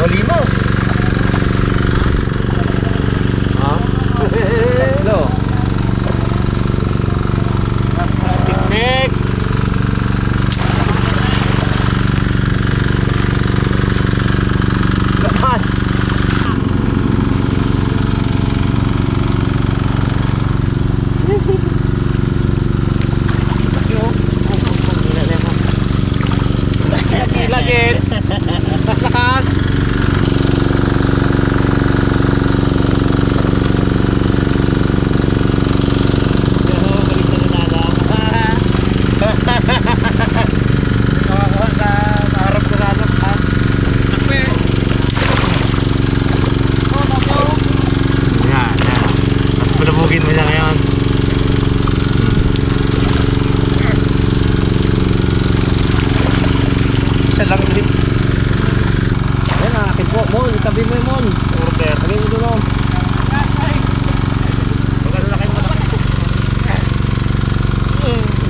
Huli mo. Ha? Tatlo. Tiktik. Laman. Lagit. Lakas. Nakakuha sa harap ko sa ano. Yan. Mas palabugin mo niya ngayon. Isa lang din. Ayan ang akin po. Mon, tabi mo yung Mon. Order. Tabi mo doon. Magkano na kayo malaki?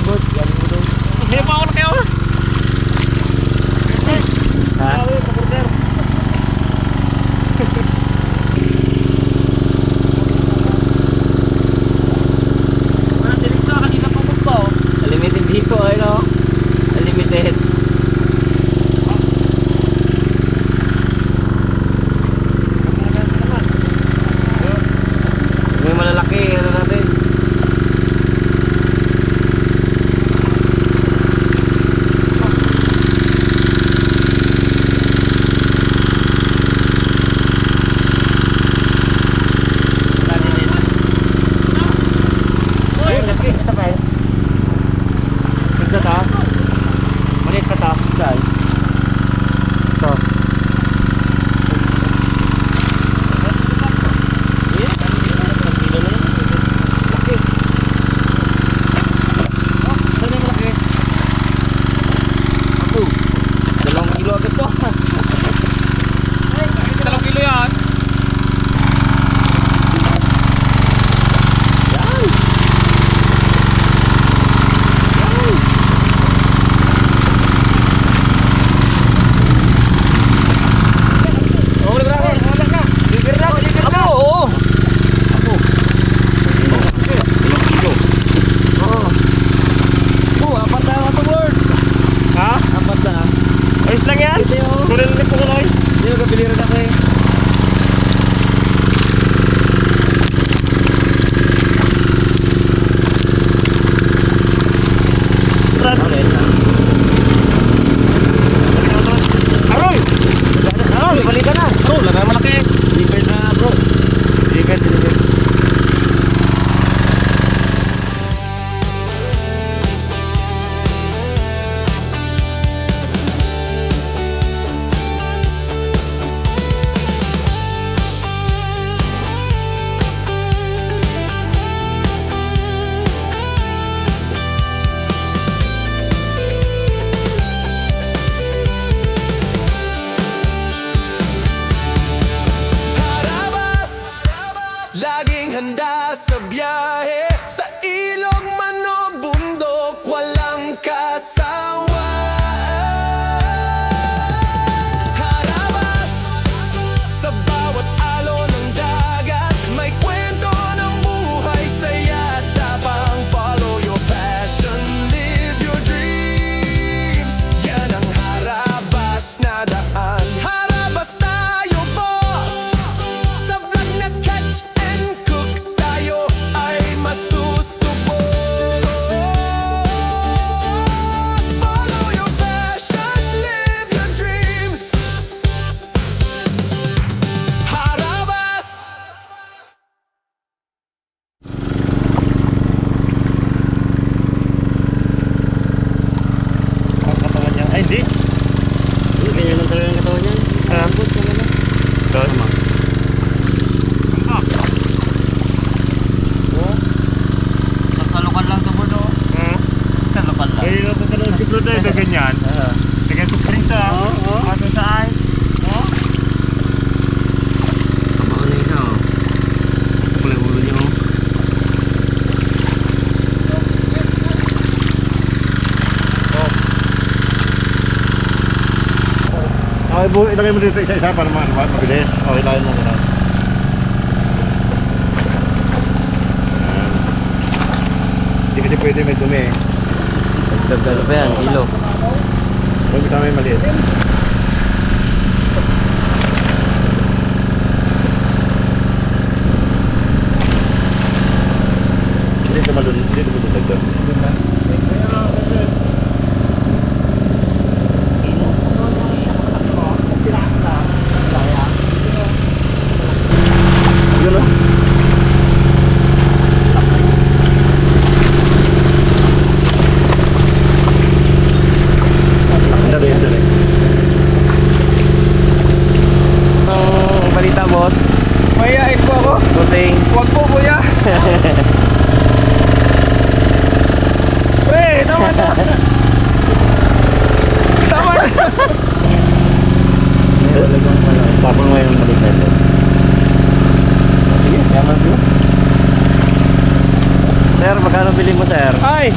Good. Yan mo doon. Hindi pa ako na kayo. Ha? Order. Unlimited dito ay no. Unlimited. May malalaki ano natin. Ayun, laki. Ito pa eh. Isa ta. Maliit pa to. Saan? Ito. Laki. Saan yung malaki? Ako. 2 kilo agad to. 2 kilo yan. Yan. Oh, wala ka. Wala ka. Bigir na. Ako, oo. Ako. 2 kilo. Oo. Oo, 4 na ako word. Ha? 4 na. Ayos lang yan. Ito yung. Kunin ulit po kunoy. Hindi yung kabili rin ako eh. Brad. Ulit na. Aroy! Aroy, balik ka na. Oh, wala na malaki. Liver na bro. Deliver, deliver. Okay, ilagay mo dito isa-isa para mabilis. Okay, ilagay mo gano'n. Hindi kasi pwede may dumi eh. Nagdagdalo pa yan, ilo. Huwag mo tama yung maliit. Hindi ito malulagdag. Yun o. Dali. Ang balita, boss. Mayayain po ako. Bossing. Huwag po, kuya. Pre, tama na. Tama na. Tapon mo yung maliit na ito. Sige, yaman ko. Sir, magkano bili mo, sir? Ay,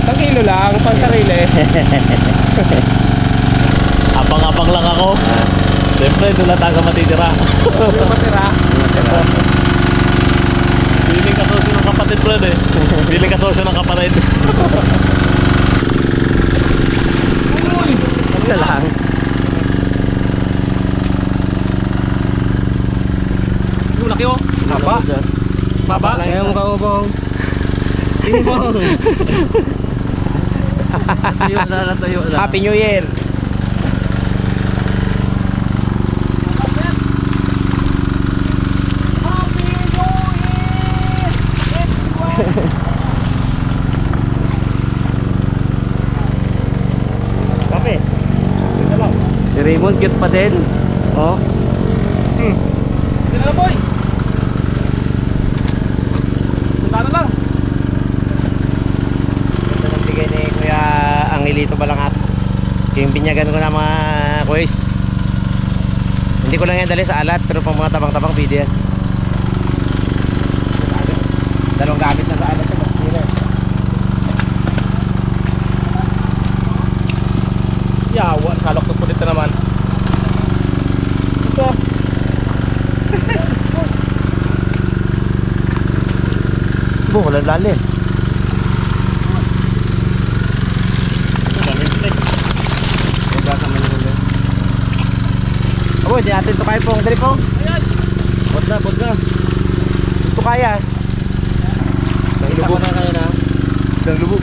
1 kilo lang, pang sarili. Apang-apang lang ako. Siyempre, doon na taga matitira. Hindi matira. Piling ka sosyo ng kapatid, Brad eh. Piling ka sosyo ng kapatid. Isa lang. Yung laki oh. Baba. Baba. Ngayon mukha mo, Bong. Hindi, Bong. Natuyo na. Happy New Year. Kape. Ito lang. Si Raymond, cute pa din. Oh. Sino na boy? Punta na lang. Ito nang bigay ni Kuya Angelito Balangat. Yung binyagan ko na mga kuys. Hindi ko lang yan dali sa alat, pero pang mga tabang-tabang pwede yan. Dalawang gamit na sa alat. Yawa, salok ng pulit na naman. Ito. Bo, wala lalim. Abo, hindi natin ito kaya pong. Dali pong. Ayan. Bot na. Ito kaya. Nakita ko na kayo na. Ang lubog.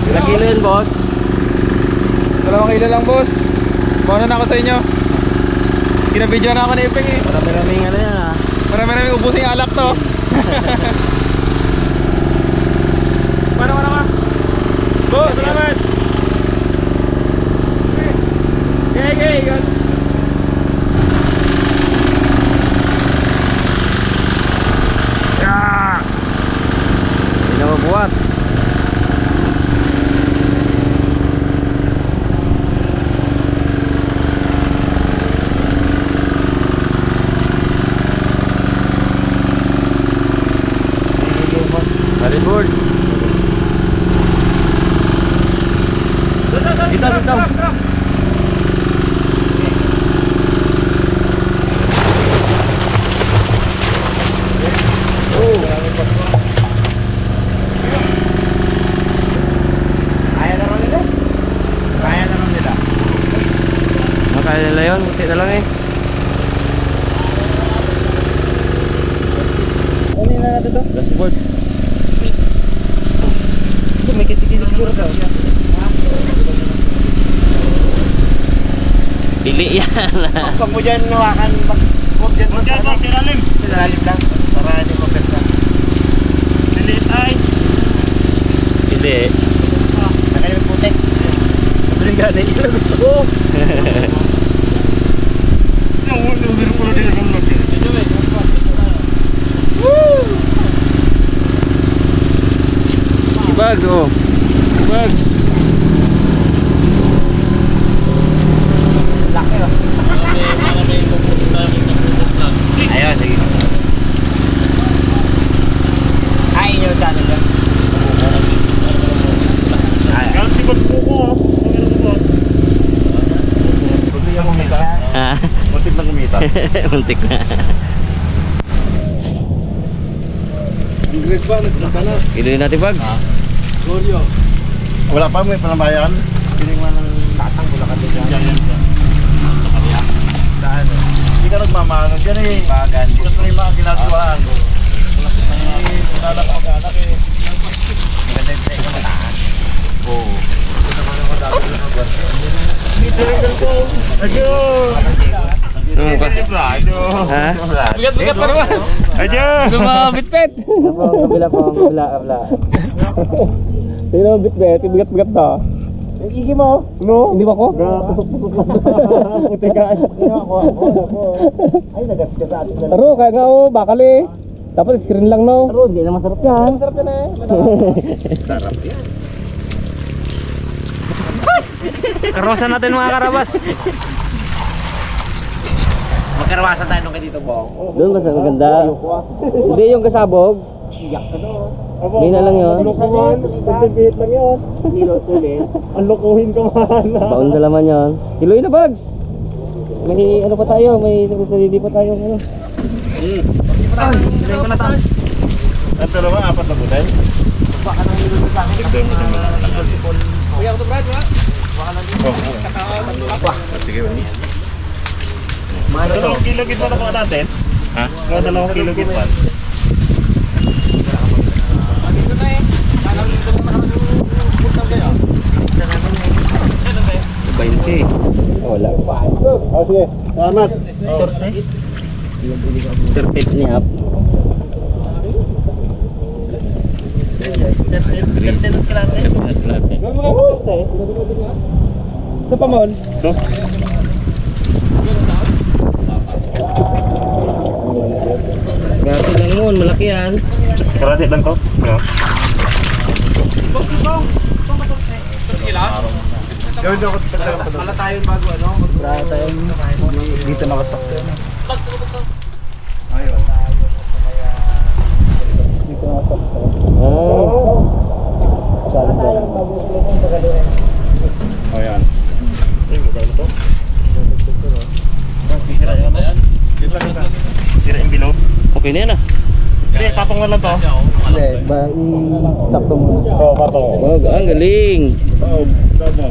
Ilang kilo yun, boss? 2 kilo lang boss. Mauna na ako sa inyo. Kinabidyo na ako ni Ipeng eh. Marami-raming ano yan, ah. Marami ubusin yung alak to. Paano ka? Boss, salamat. Okay, good. Hindi na mabuhat. Board. Dito. Makaya nila yun, buti na lang eh. Ano yung natin to? Dashboard. Ito, may kitsi-kitsi siguro to. Pili yan. Huwag mo dyan hawakan. Huwag dyan mo sa ano. Silalim. Silalim lang. Para hindi ko persa. Lilit ay. Hindi. Nakalim yung putek. Mabiling gani, ito na gusto ko. Bags, oh. Bags. Laki oh. Ayun, sige. Ay, yung dano lang. Kaya sibat po ko. Muntik na kumita. Muntik na kumita. Muntik na. Ingrid ba? Nagpunta na. Iluin natin Bags. Glorio. Wala pa, may palambayan. Piling mo ng tatang bula ka dyan. Yan. Sa kanya. Saan? Hindi ka nagmamano dyan eh. Bagan. Hindi ka pa yung mga ginagawaan. Wala ka mag-anak eh. Maganda yung pinay ko mataan. Oo. Ha? Bigat-bigat pa naman. Adyo! Lumabit-bit. Kabila po, kabila. Sino ang bit-bit? Bigat-bigat to. Yung iki mo? No? Hindi ba ko? Puti ka. Ay, nagasgas sa atin na lang. Taro, kaya nga oh, bakal eh. Dapat screen lang no. Pero hindi na masarap yan. Masarap yan eh. Sarap yan. Karosan natin mga karabas. Magkarawasan tayo nung dito, Bong. Doon ba sa maganda? Hindi yung kasabog. Iyak ka doon. Hindi na lang yun. Certificate lang yun. Kilo tulis. Ang lokohin ka man. Baon na laman yun. Kiloy na Bags. May ano pa tayo, may sarili pa tayo ano. Kiloy ko na tayo. Ang dalawa, apat na buтай. Baka nang nilulog sa akin. Tignan mo naman. Kuya ko to Brad, ha? Sige, wani. Mano to? Dalawang kilo gitwan na pa natin. Ha? Mga 2 kilo gitwan. Dito na eh. Alam dito na punta kayo. 20. Wala. Oh, sige. Salamat. Torse? Perfect ni Hap. Sa pamol. Ito. Grabe lang yun, malaki yan. Kalahati lang to. Ano? Gawin daw ako Wala tayong bago ano? Wala tayong dito nakasakto. Ayun. Dito nakasakto. Oh. Oh, yan. Ay, magkano to? Sira yan. Sira yung bilog. Okay na yan ah. Hindi, patong na lang to. Hindi, ba i-sakto mo. Oo, patong. Wag, ang galing. Oo, tama.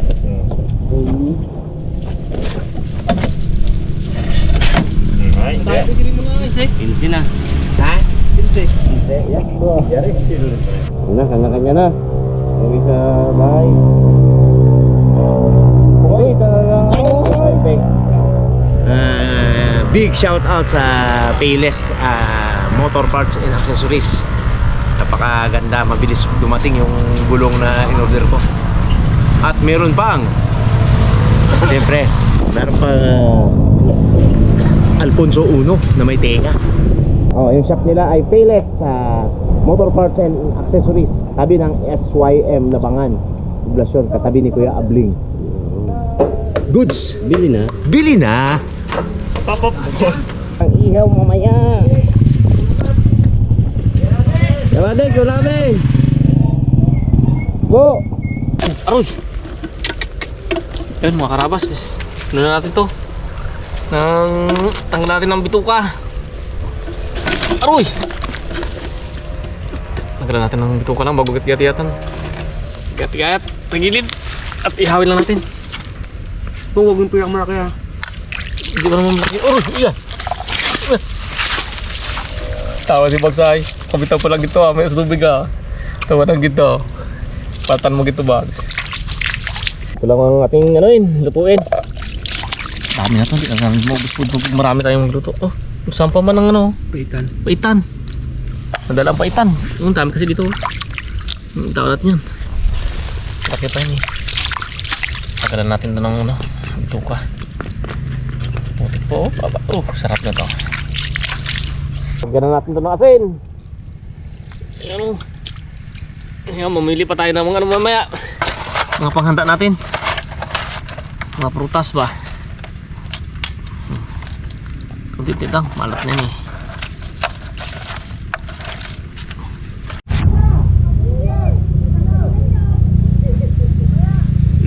Ay, hindi. Pinsi na. Ha? Pinse. Pinse, yan. Yari. Ano, kanya-kanya na. Uwi sa bahay. Okay, talagang ano. Big shout out sa Payless Motor Parts and Accessories. Napakaganda, mabilis dumating yung gulong na in-order ko. At meron pang siyempre, meron pang Alfonso 1 na may tenga. Oh, yung shop nila ay Payless Motor Parts and Accessories. Tabi ng SYM Labangan. Poblasyon, katabi ni Kuya Abling. Goods! Bili na. Bili na! Pop-up. Ang ihaw mamaya. Yawadig, ulamin. Go! Aroy! Ayun mga karabas, ano na natin to? Tanggal natin ng bituka. Aroy! Tanggal natin ng bituka lang bago gat-gat-gatan. Gat-gat, tagilid. At ihawin lang natin. Huwag yung pirang malaki ha. Hindi ko naman malaki. Aroy! Iyan! Tawa si Bagsay. Kabitaw pa lang ito ha. May tubig ha. Tawa lang ito. Patan mo ito Bags. Ito lang ang ating ano yun. Lutuin. Dami na ito. Hindi ka maubos po. Marami tayong magluto. Oh, saan pa man ang ano? Paitan. Paitan. Madalang paitan. Ang dami kasi dito. Tawa natin yan. Laki pa yun eh. Pagkalan natin ito ng ano. Ito ka. Putik po. Sarap na to. Pagkalan natin ito ng asin. Ayan o. Ayan, mamili pa tayo ng mga ano mamaya. Mga panghanda natin. Mga prutas ba? Kunti lang, malat na yun eh.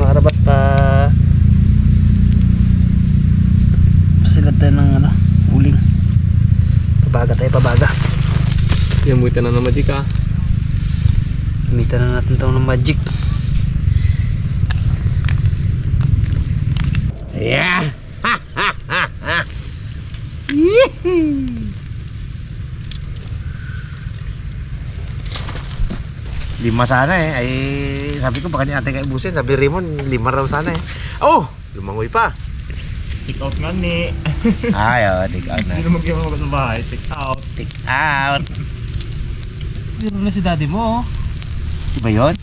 Makarabas pa. Sila tayo ng ano, uling. Pabaga tayo, pabaga. Yamuitan na ng magic ah. Gamitan na natin itong ng magic. Yeah! Lima sana eh. Ay, sabi ko baka ni ate kayo ubusin. Sabi Raymond, 5 raw sana eh. Oh! Lumangoy pa. Take out nga ni. Ay, take out na. Hindi naman kayo mga sa bahay. Take out. Take out. Biro na si daddy mo. Iba yun?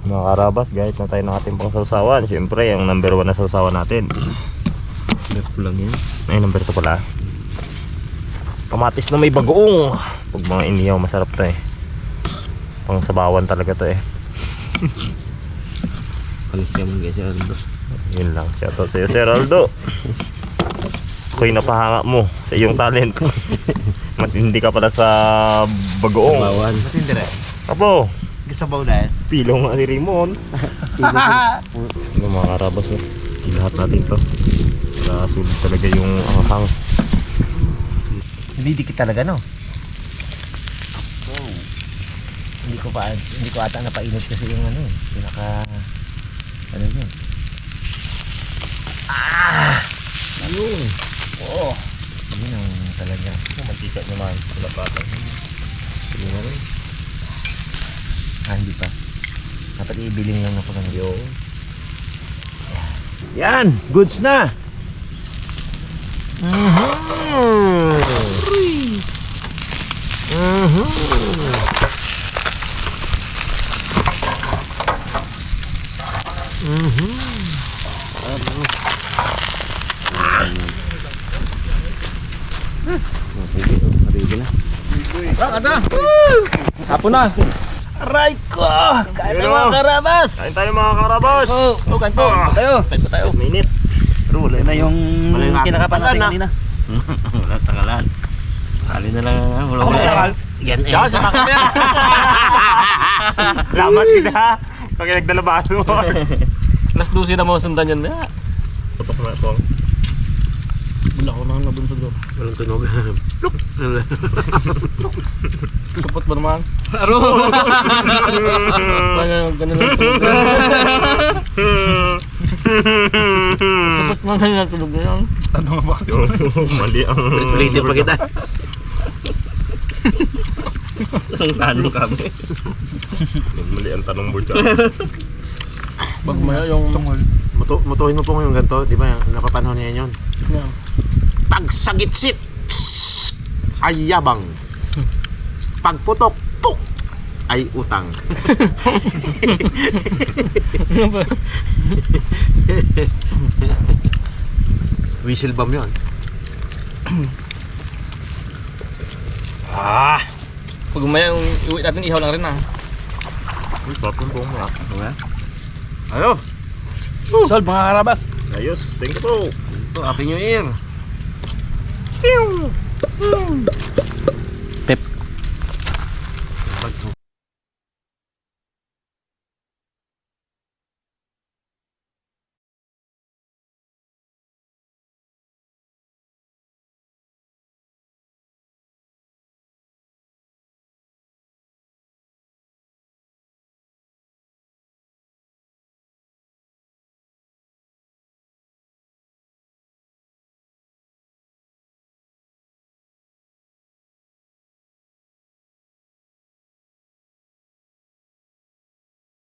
Mga karabas, guys na tayo ng ating pangsawsawan. Siyempre, yung number 1 na sawsawan natin. Meron ko lang yun. Ay, number 2 pala. Kamatis na may bagoong. Pag mga iniyaw, masarap to eh. Pangsabawan talaga to eh. Kalis ka mong guys, Aldo. Yun lang. Shoutout sa iyo, Sir Aldo. Ako'y napahanga mo sa iyong talent. Matindi ka pala sa bagoong. Bawan. Matindi rin. Apo, Sabaw na pilong nga ni Raymond. Ano mga karabas oh. Ilahat natin to. Para sulit talaga yung anghang. Nalidikit talaga no? Hindi ko ata napainit kasi yung ano eh. Pinaka... Ano yun? Ayun! Oo! Yun ang talaga. Mantika naman. Kulapatan. Hindi na rin. Hindi pa. Dapat ibiling lang na pagkano. Yan! Goods na! Ada! Hapon na! Aray ko! Kain Yun, na mga oh. karabas! Kain tayo mga karabas! Oh, kain po! Tayo! Kain po tayo! Minute. Wala na yung Wala yung kinakapan natin ating kanina. Wala tangalan. Kali na lang ah. Wala Ako na Yan eh. Diyan, sama kami. Lamat kita. Pag nagdalabaso mo. Alas 12 na mo sundan yan. Tutok na ito. Wala ko na nabunsod doon. Walang tunog. Supot ba naman? Aro! Ganun lang tulog. Supot man ganun lang tulog yan. Tanong ba? Mali ang... Ulitin pa kita. Isang tanong kami. Mali ang tanong mo dyan. Bag maya yung... Mutuhin mo po ngayon ganito. Di ba napapanahon niya yun? Yan. Pagsagitsit. Ay yabang. Pagputok. Puk. Ay utang. Whistle bomb yun. Pag umaya yung iuwi natin, ihaw lang rin ah. Uy, tapon po mo. Ayo. Solve mga karabas! Ayos, thank you po. Happy New Year!